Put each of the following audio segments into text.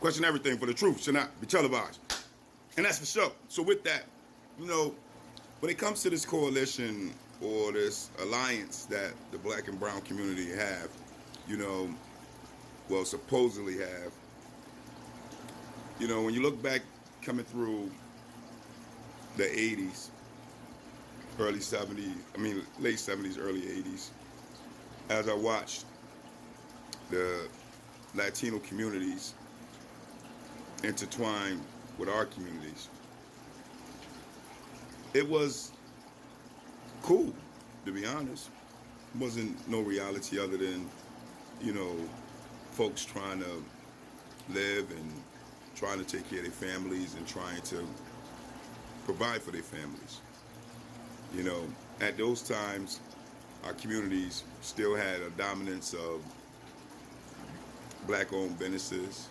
Question everything, for the truth should not be televised. And that's for sure. So with that, you know, when it comes to this coalition or this alliance that the black and brown community have, you know, well, supposedly have, you know, when you look back coming through the 80s, early 70s, I mean, late 70s, early 80s, as I watched the Latino communities intertwine with our communities, it was cool, to be honest. It wasn't no reality other than, you know, folks trying to live and trying to take care of their families and trying to provide for their families. You know, at those times, our communities still had a dominance of black-owned businesses,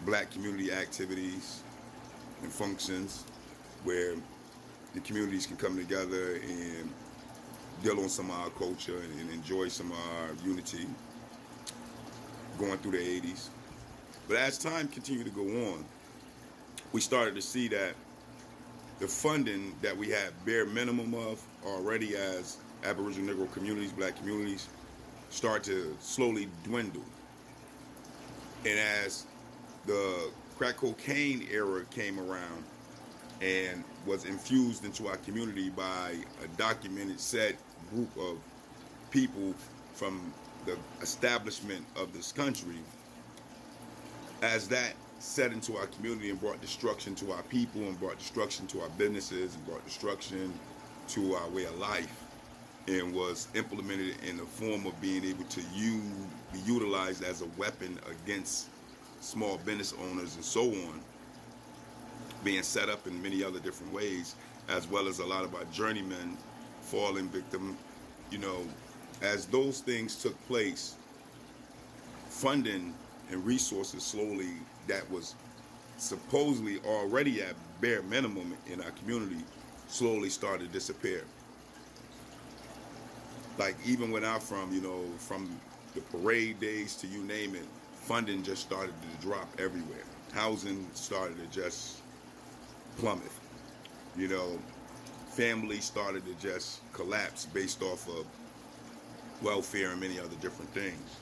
black community activities and functions where the communities can come together and deal on some of our culture and enjoy some of our unity going through the 80s. But as time continued to go on, we started to see that the funding that we had bare minimum of already as Aboriginal Negro communities, black communities, start to slowly dwindle. And as the crack cocaine era came around and was infused into our community by a documented set group of people from the establishment of this country, as that set into our community and brought destruction to our people and brought destruction to our businesses and brought destruction to our way of life, and was implemented in the form of being able to be utilized as a weapon against small business owners and so on, being set up in many other different ways, as well as a lot of our journeymen falling victim. You know, as those things took place, funding and resources slowly that was supposedly already at bare minimum in our community slowly started to disappear. Like even when I'm from, you know, from the parade days to you name it, funding just started to drop everywhere. Housing started to just plummet. You know, families started to just collapse based off of welfare and many other different things.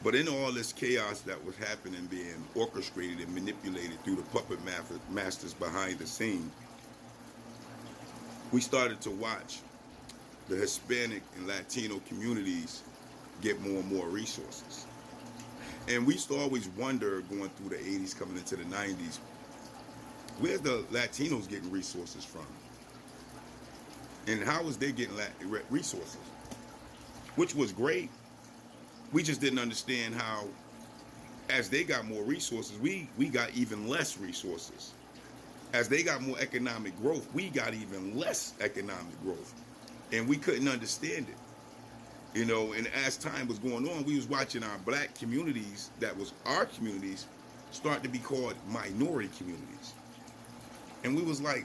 But in all this chaos that was happening, being orchestrated and manipulated through the puppet masters behind the scene, we started to watch the Hispanic and Latino communities get more and more resources. And we used to always wonder, going through the 80s, coming into the 90s, where's the Latinos getting resources from? And how was they getting resources? Which was great. We just didn't understand how, as they got more resources, we got even less resources. As they got more economic growth, we got even less economic growth. And we couldn't understand it. You know, and as time was going on, we was watching our black communities, that was our communities, start to be called minority communities. And we was like,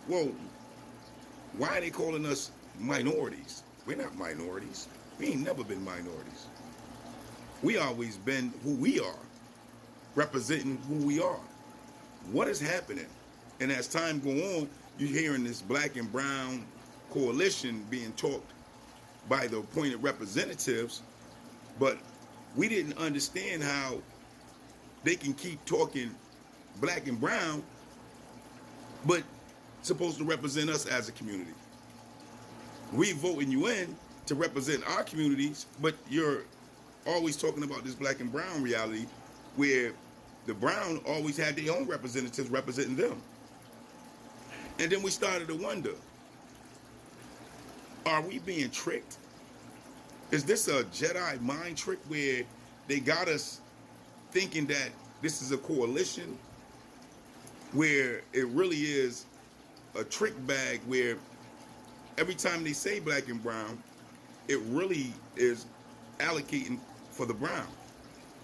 whoa, why are they calling us minorities? We're not minorities. We ain't never been minorities. We always been who we are, representing who we are. What is happening? And as time go on, you're hearing this black and brown coalition being talked by the appointed representatives, but we didn't understand how they can keep talking black and brown, but supposed to represent us as a community. We voting you in to represent our communities, but you're always talking about this black and brown reality where the brown always had their own representatives representing them. And then we started to wonder, are we being tricked? Is this a Jedi mind trick where they got us thinking that this is a coalition, where it really is a trick bag where every time they say black and brown, it really is allocating for the brown,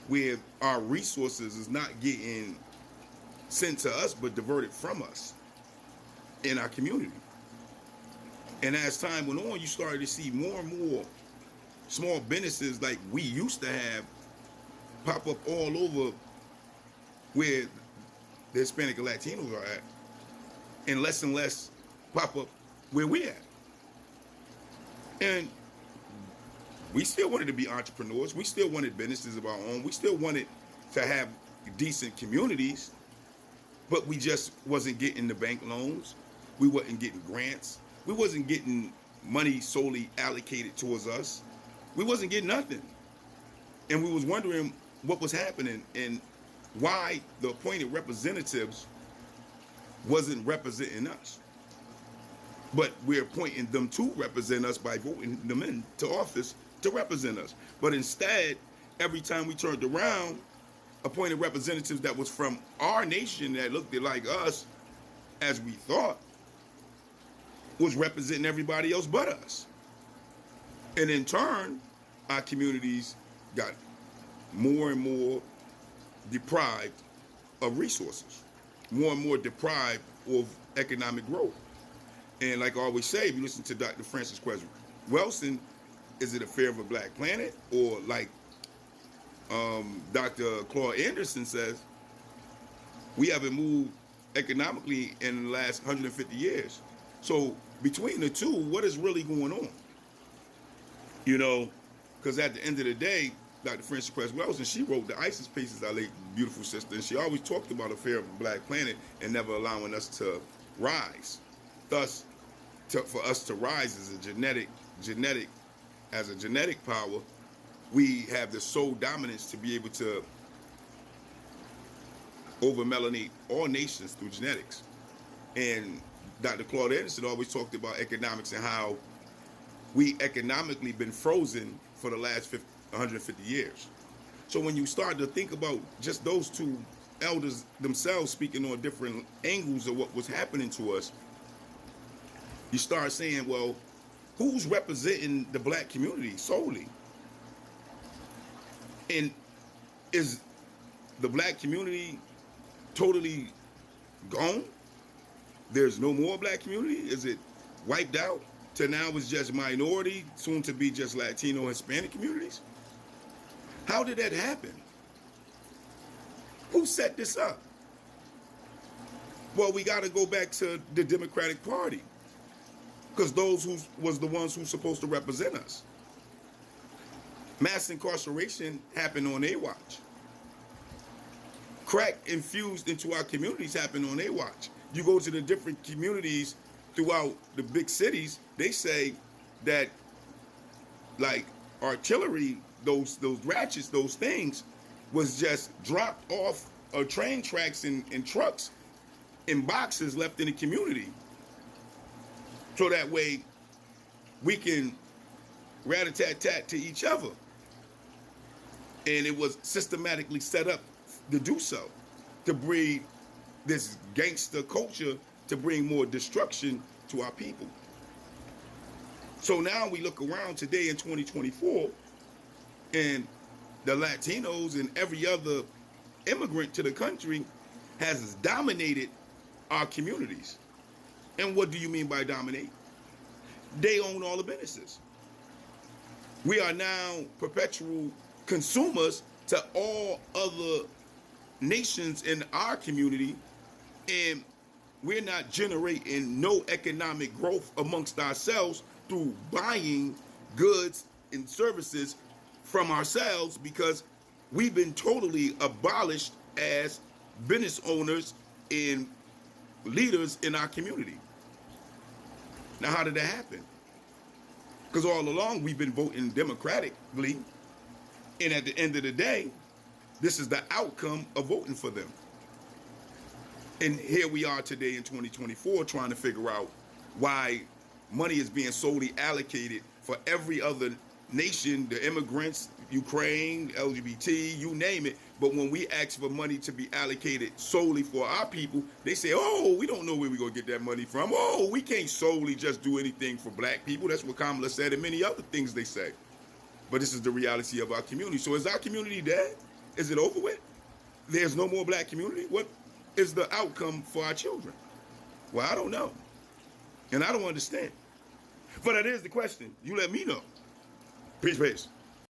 where our resources is not getting sent to us but diverted from us in our community. And as time went on, you started to see more and more small businesses like we used to have pop up all over where the Hispanic and Latinos are at, and less pop up where we at. And we still wanted to be entrepreneurs. We still wanted businesses of our own. We still wanted to have decent communities, but we just wasn't getting the bank loans. We wasn't getting grants. We wasn't getting money solely allocated towards us. We wasn't getting nothing. And we was wondering what was happening and why the appointed representatives wasn't representing us. But we're appointing them to represent us by voting them into office to represent us. But instead, every time we turned around, appointed representatives that was from our nation that looked like us, as we thought, was representing everybody else but us. And in turn, our communities got more and more deprived of resources, more and more deprived of economic growth. And like I always say, if you listen to Dr. Francis Quez Welsing, is it a fear of a black planet? Or like Dr. Claude Anderson says, we haven't moved economically in the last 150 years. So between the two, what is really going on? You know, because at the end of the day, Dr. Francis Cress Welsing, she wrote the ISIS Papers, our late beautiful sister, and she always talked about a fear of a black planet and never allowing us to rise. Thus, for us to rise as a genetic power, we have the sole dominance to be able to over-melanate all nations through genetics. And Dr. Claude Anderson always talked about economics and how we economically been frozen for the last 150 years. So when you start to think about just those two elders themselves speaking on different angles of what was happening to us, you start saying, well, who's representing the black community solely? And is the black community totally gone? There's no more black community? Is it wiped out to now it's just minority, soon to be just Latino, Hispanic communities? How did that happen? Who set this up? Well, we got to go back to the Democratic Party, because those who was the ones who supposed to represent us. Mass incarceration happened on their watch. Crack infused into our communities happened on their watch. You go to the different communities throughout the big cities, they say that like artillery, those ratchets, those things was just dropped off of train tracks and trucks in boxes left in the community. So that way we can rat-a-tat-tat to each other. And it was systematically set up to do so, to breed this gangster culture, to bring more destruction to our people. So now we look around today in 2024, and the Latinos and every other immigrant to the country has dominated our communities. And what do you mean by dominate? They own all the businesses. We are now perpetual consumers to all other nations in our community, and we're not generating no economic growth amongst ourselves through buying goods and services from ourselves, because we've been totally abolished as business owners and leaders in our community. Now, how did that happen? Because all along we've been voting democratically, and at the end of the day, this is the outcome of voting for them. And here we are today in 2024 trying to figure out why money is being solely allocated for every other nation, the immigrants, Ukraine, LGBT, you name it. But when we ask for money to be allocated solely for our people, they say, oh, we don't know where we're going to get that money from. Oh, we can't solely just do anything for black people. That's what Kamala said and many other things they say. But this is the reality of our community. So is our community dead? Is it over with? There's no more black community? What is the outcome for our children? Well, I don't know. And I don't understand. But that is the question. You let me know. Peace, peace.